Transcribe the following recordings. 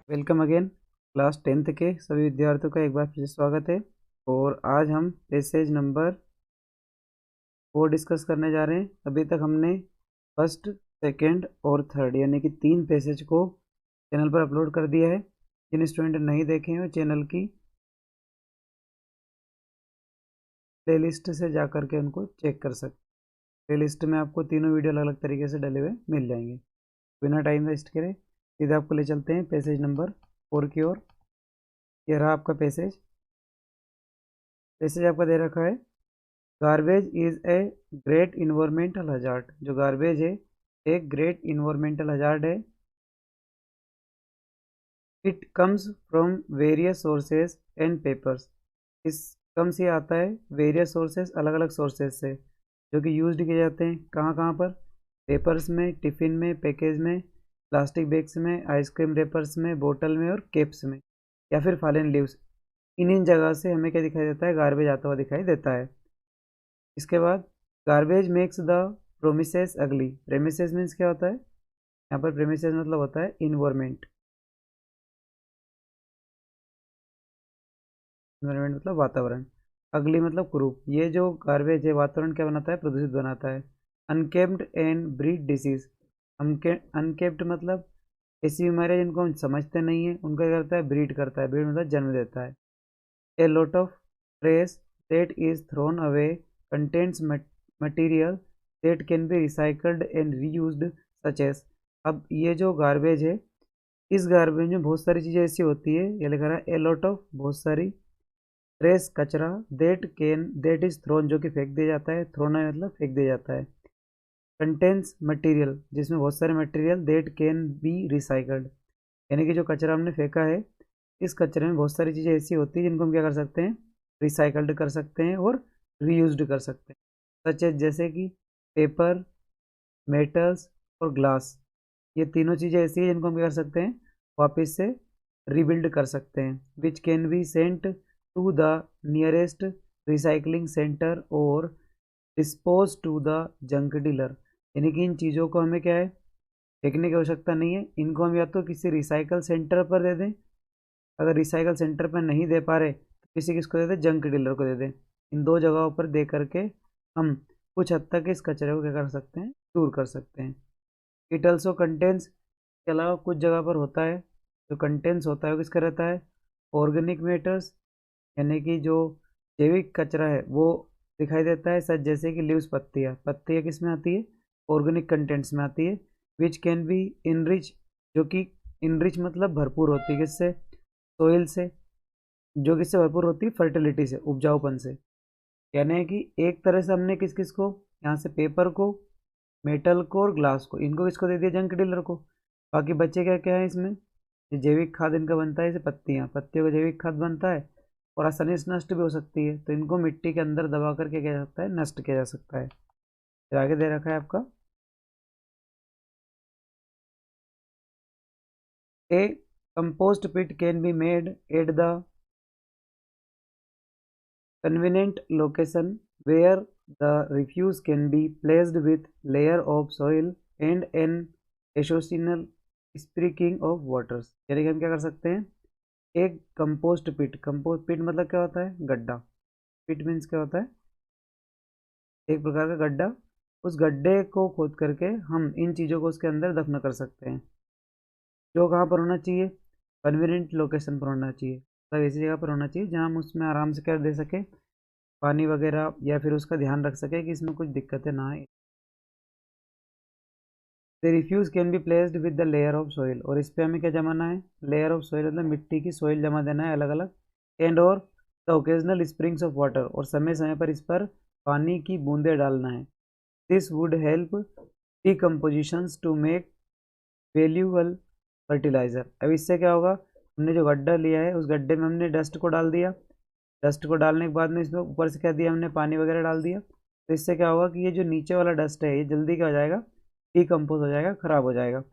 Welcome again. Class 10th के सभी विद्यार्थियों का एक बार फिर से स्वागत है। और आज हम पैसेज नंबर 4 डिस्कस करने जा रहे हैं। अभी तक हमने फर्स्ट, सेकंड और थर्ड यानी कि 3 पैसेज को चैनल पर अपलोड कर दिया है। जिन स्टूडेंट ने नहीं देखे हैं वो चैनल की प्लेलिस्ट से जा कर के उनको चेक कर सकते। प्लेलिस्ट में आपको तीनों वीडियो अलग अलग तरीके से डले हुए मिल जाएंगे। बिना टाइम वेस्ट करे सीधे आपको ले चलते हैं पैसेज नंबर 4 की ओर। यह रहा आपका पैसेज। पैसेज आपका दे रखा है, garbage is a great environmental hazard. जो गार्बेज है एक ग्रेट इन्वायरमेंटल हजार्ड है। It comes from various sources and papers. इस कम से आता है वेरियस सोर्सेज, अलग अलग सोर्सेज से, जो कि यूज्ड किए जाते हैं कहाँ कहाँ पर। पेपर्स में, टिफ़िन में, पैकेज में, प्लास्टिक बैग्स में, आइसक्रीम रेपर्स में, बोतल में और केप्स में, या फिर फॉलन लीव्स। इन जगह से हमें क्या दिखाई देता है, गार्बेज आता हुआ दिखाई देता है। इसके बाद गार्बेज मेक्स द प्रोमिसेस अगली। प्रेमिसेस मीन्स क्या होता है, यहाँ पर प्रेमिसेस मतलब होता है इन्वायरमेंट। इन्वायरमेंट मतलब वातावरण। अगली मतलब कुरूप। ये जो गार्बेज है वातावरण क्या बनाता है, प्रदूषित बनाता है। अनकेप्ड एंड ब्रीड डिसीज। अनकेप्ड मतलब ऐसी बीमारियाँ जिनको हम समझते नहीं है, उनका क्या करता है, ब्रीड करता है। ब्रीड मतलब जन्म देता है। A lot of trash that is thrown away contains material that can be recycled and reused such as। अब ये जो गार्बेज है, इस गार्बेज में बहुत सारी चीज़ें ऐसी होती है, ये लिखा रहा है ए लॉट ऑफ, बहुत सारी, ट्रेस कचरा, देट इज थ्रोन जो कि फेंक दिया जाता है, थ्रोना मतलब फेंक दिया जाता है। कंटेन्स मटेरियल जिसमें बहुत सारे material, that can be recycled यानी कि जो कचरा हमने फेंका है, इस कचरे में बहुत सारी चीज़ें ऐसी होती हैं जिनको हम क्या कर सकते हैं, रिसाइकल्ड कर सकते हैं और रीयूज्ड कर सकते हैं। सच जैसे कि पेपर, मेटल्स और ग्लास। ये तीनों चीज़ें ऐसी हैं जिनको हम क्या कर सकते हैं, वापस से रीबिल्ड कर सकते हैं। Which can be sent to the nearest recycling centre और dispose to the junk dealer. यानी कि इन चीज़ों को हमें क्या है, फेंकने की आवश्यकता नहीं है। इनको हम या तो किसी रिसाइकल सेंटर पर दे दें, अगर रिसाइकल सेंटर पर नहीं दे पा रहे तो किसी किसको दे दें, जंक डीलर को दे दें। इन दो जगहों पर दे करके हम कुछ हद तक इस कचरे को क्या कर सकते हैं, दूर कर सकते हैं। इट ऑल्सो कंटेन्स के अलावा कुछ जगह पर होता है, जो कंटेंस होता है वो किसका रहता है, ऑर्गेनिक मैटर्स यानी कि जो जैविक कचरा है वो दिखाई देता है। सच जैसे कि लीव्स, पत्तियाँ। पत्तियाँ किस में आती है, ऑर्गेनिक कंटेंट्स में आती है। विच कैन बी इनरिच, जो कि इनरिच मतलब भरपूर होती है किससे, सोइल से, जो किससे भरपूर होती है, फर्टिलिटी से, उपजाऊपन से। यानी कि एक तरह से हमने किस किस को, यहाँ से पेपर को, मेटल को और ग्लास को, इनको किसको दे दिया, जंक डीलर को। बाकी बच्चे क्या क्या है इसमें, ये जैविक खाद इनका बनता है, जैसे पत्तियाँ, पत्तियों का जैविक खाद बनता है और आसानी से नष्ट भी हो सकती है, तो इनको मिट्टी के अंदर दबा करके किया जा सकता है, नष्ट किया जा सकता है। फिर आगे दे रखा है आपका, a compost pit can be made at the convenient location where the refuse can be placed with layer of soil and an occasional sprinkling of waters। यानी कि हम क्या कर सकते हैं, एक कंपोस्ट पिट, कंपोस्ट पिट मतलब क्या होता है, गड्ढा। पिट मीन्स क्या होता है, एक प्रकार का गड्ढा। उस गड्ढे को खोद करके हम इन चीज़ों को उसके अंदर दफन कर सकते हैं। जो कहाँ पर होना चाहिए, कन्वीनियंट लोकेशन पर होना चाहिए, मतलब ऐसी जगह पर होना चाहिए जहाँ हम उसमें आराम से कर दे सके, पानी वगैरह, या फिर उसका ध्यान रख सके कि इसमें कुछ दिक्कतें ना आए। The refuse can be placed with the layer of soil, और इस पर हमें क्या जमाना है, लेयर ऑफ सॉइल मतलब मिट्टी की सॉइल जमा देना है अलग अलग। एंड और the occasional springs of water, और समय समय पर इस पर पानी की बूंदें डालना है। This would help decompositions to make valuable fertiliser. अब इससे क्या होगा, हमने जो गड्ढा लिया है उस गड्ढे में हमने डस्ट को डाल दिया, डस्ट को डालने के बाद में इसमें ऊपर से क्या दिया हमने, पानी वगैरह डाल दिया। तो इससे क्या होगा कि ये जो नीचे वाला डस्ट है ये जल्दी क्या हो जाएगा, डिकम्पोज हो जाएगा, खराब हो जाएगा।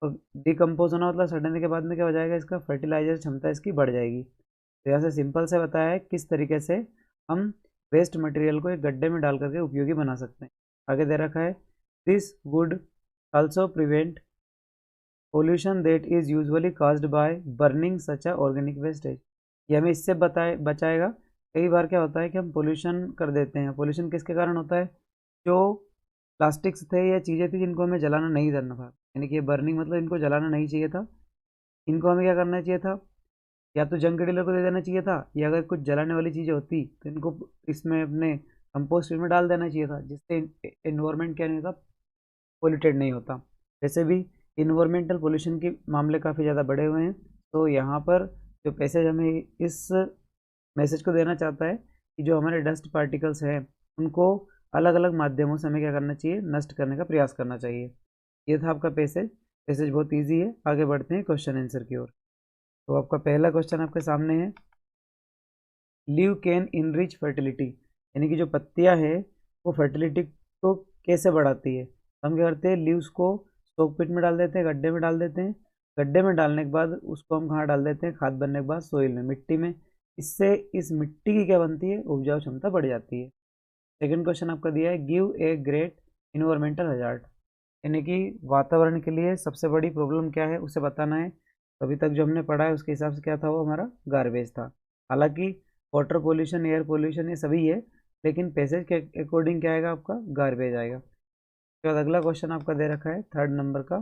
और डिकम्पोज होना मतलब सड़ने के बाद में क्या हो जाएगा, इसका फर्टिलाइजर क्षमता इसकी बढ़ जाएगी। तो यहाँ से सिंपल से बताया है किस तरीके से हम वेस्ट मटेरियल को एक गड्ढे में डाल करके उपयोगी बना सकते हैं। आगे दे रखा है, this would also prevent pollution that is usually caused by burning such a organic wastage. ये हमें इससे बचाएगा। कई बार क्या होता है कि हम पोल्यूशन कर देते हैं। पोल्यूशन किसके कारण होता है? जो प्लास्टिक्स थे या चीज़ें थी जिनको हमें जलाना नहीं करना था, यानी कि ये बर्निंग मतलब इनको जलाना नहीं चाहिए था। इनको हमें क्या करना चाहिए था? या तो जंग डीलर को दे देना चाहिए था, या अगर कुछ जलाने वाली चीज़ें होती तो इनको इसमें अपने कंपोस्ट में डाल देना चाहिए था, जिससे इन्वायरमेंट क्या नहीं होता, पोल्यूटेड नहीं होता। वैसे भी इन्वायरमेंटल पोल्यूशन के मामले काफ़ी ज़्यादा बढ़े हुए हैं। तो यहाँ पर जो पैसेज हमें इस मैसेज को देना चाहता है कि जो हमारे डस्ट पार्टिकल्स हैं उनको अलग अलग माध्यमों से हमें क्या करना चाहिए? नष्ट करने का प्रयास करना चाहिए। ये था आपका पैसेज। पैसेज बहुत ईजी है। आगे बढ़ते हैं क्वेश्चन आंसर की ओर। तो आपका पहला क्वेश्चन आपके सामने है, लीव कैन इनरिच फर्टिलिटी, यानी कि जो पत्तियां है वो फर्टिलिटी को कैसे बढ़ाती है। हम क्या करते हैं? लीव्स को स्टॉक पिट में डाल देते हैं, गड्ढे में डाल देते हैं। गड्ढे में डालने के बाद उसको हम कहाँ डाल देते हैं? खाद बनने के बाद सोइल में, मिट्टी में। इससे इस मिट्टी की क्या बनती है? उपजाऊ क्षमता बढ़ जाती है। सेकंड क्वेश्चन आपका दिया है, give a great environmental hazard, यानी कि वातावरण के लिए सबसे बड़ी प्रॉब्लम क्या है उसे बताना है। तो अभी तक जो हमने पढ़ा है उसके हिसाब से क्या था? वो हमारा गार्बेज था। हालांकि वाटर पोल्यूशन, एयर पोल्यूशन ये सभी है, लेकिन पैसेज के अकॉर्डिंग क्या आएगा? आपका गार्बेज आएगा। उसके बाद अगला क्वेश्चन आपका दे रखा है थर्ड नंबर का,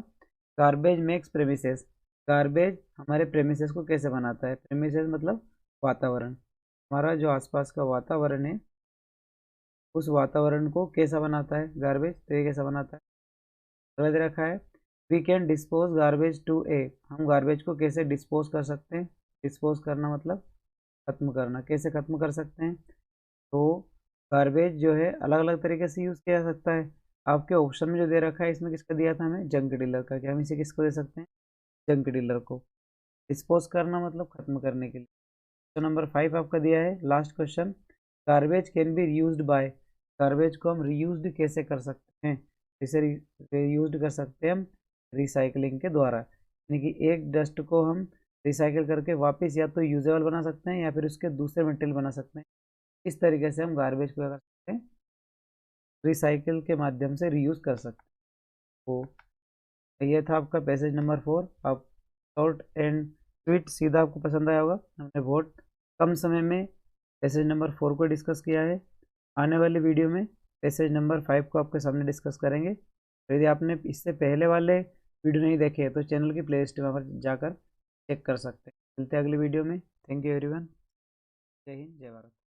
गार्बेज मेक्स प्रेमिसेस, गार्बेज हमारे प्रेमिसेस को कैसे बनाता है? प्रेमिसेस मतलब वातावरण, हमारा जो आसपास का वातावरण है उस वातावरण को कैसा बनाता है गार्बेज? तो ये कैसा बनाता है? अगला दे रखा है, we can dispose garbage to a, हम गार्बेज को कैसे डिस्पोज कर सकते हैं? डिस्पोज करना मतलब खत्म करना। कैसे खत्म कर सकते हैं? तो गार्बेज जो है अलग अलग तरीके से यूज़ किया जा सकता है। आपके ऑप्शन में जो दे रखा है इसमें किसका दिया था हमें? जंक डीलर का। क्या हम इसे किसको दे सकते हैं? जंक डीलर को। डिस्पोज करना मतलब खत्म करने के लिए। तो नंबर 5 आपका दिया है last question, garbage can be reused by, garbage को हम रीयूज्ड कैसे कर सकते हैं? इसे रीयूज्ड कर सकते हैं हम रिसाइकलिंग के द्वारा, यानी कि एक डस्ट को हम रिसाइकिल करके वापस या तो यूजेबल बना सकते हैं या फिर उसके दूसरे मटेरियल बना सकते हैं। इस तरीके से हम गार्बेज को क्या कर सकते हैं? रिसाइकिल के माध्यम से रीयूज कर सकते हैं। तो ये था आपका पैसेज नंबर 4। आप शॉर्ट एंड स्वीट सीधा आपको पसंद आया होगा। हमने बहुत कम समय में पैसेज नंबर 4 को डिस्कस किया है। आने वाले वीडियो में पैसेज नंबर 5 को आपके सामने डिस्कस करेंगे। यदि आपने इससे पहले वाले वीडियो नहीं देखे तो चैनल की प्लेलिस्ट में पर जाकर चेक कर सकते हैं। मिलते हैं अगली वीडियो में। Thank you everyone. जय हिंद, जय भारत।